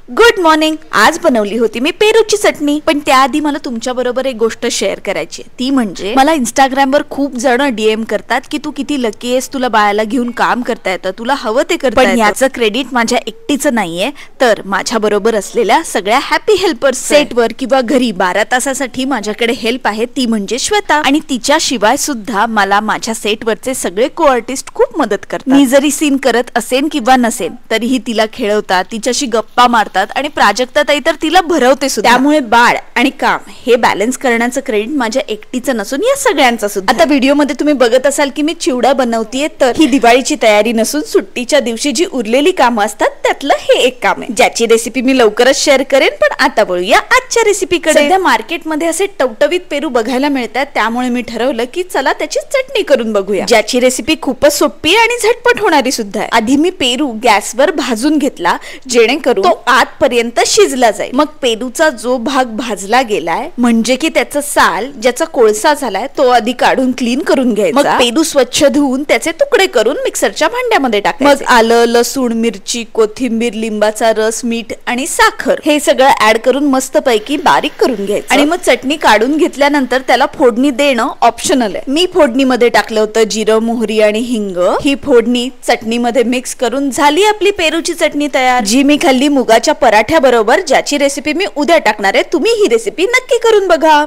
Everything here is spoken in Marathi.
Good morning. आज बनवली होती मी पेरूची चटणी, पण त्याआधी मला तुमच्या बरोबर एक गोष्ट शेअर करायची। ती म्हणजे मला इंस्टाग्रामवर खूप जण डीएम करतात की तू किती लकी आहेस, तुला बाळाला घेऊन काम करता येतं, तुला हवं ते करता येतं। पण याचं क्रेडिट माझ्या एकटीचं नाहीये, तर माझ्या बरोबर असलेल्या सगळ्या हॅपी हेल्पर्स सेटवर किंवा घरी 12 तासासाठी माझ्याकडे हेल्प आहे, ती म्हणजे श्वेता। आणि तिच्याशिवाय सुद्धा मला माझ्या सेटवरचे सगळे को आर्टिस्ट खूप मदत करतात। मी जरी सीन करत असेन किंवा नसेन तरीही तिला खेळवतात, तिच्याशी गप्पा मारतात आणि प्राजक्ता ताई तर तिला भरवते सुद्धा। त्यामुळे बाळ आणि काम हे बॅलन्स करण्याचं क्रेडिट माझ्या एकटीचं नसून या सगळ्यांचं सुद्धा। आता व्हिडिओ मध्ये तुम्ही बघत असाल की मी चिवडा बनवतेय, तर ही दिवाळीची तयारी नसून सुट्टीच्या दिवशी जी उरलेली कामं असतात त्यातलं हे एक काम आहे, ज्याची रेसिपी मी लवकरच शेअर करेन। पण आता वळूया आजच्या रेसिपीकडे। सध्या मार्केटमध्ये असे टवटवीत पेरू बघायला मिळतात, त्यामुळे मी ठरवलं की चला त्याची चटणी करून बघूया, ज्याची रेसिपी खूपच सोपी आणि झटपट होणारी सुद्धा आहे। आधी मी पेरू गॅसवर भाजून घेतला, जेणेकरून तो आतपर्यंत शिजला जाईल। मग पेरूचा जो भाग भाजला गेलाय, म्हणजे की त्याचा साल ज्याचा कोळसा झालाय, तो आधी काढून क्लीन करून घ्यायचा। मग पेरू स्वच्छ धुवून त्याचे तुकडे करून मिक्सरच्या भांड्यामध्ये टाकायचे। मग आलं, लसूण, मिरची, कोथिंबीर, लिंबाचा रस, मीठ आणि साखर हे सगळं ऍड करून मस्त पैकी बारीक करून घ्यायचं। आणि मग चटणी काढून घेतल्यानंतर त्याला फोडणी देणं ऑप्शनल आहे। मी फोडणीमध्ये टाकलं होतं जिरं, मोहरी आणि हिंग। ही फोडणी चटणीमध्ये मिक्स करून झाली आपली पेरूची चटणी तयार, जी मी खाल्ली मुगाच्या पराठ्या बरोबर, ज्याची रेसिपी मी उद्या टाकणार आहे। तुम्ही ही रेसिपी नक्की करून बघा।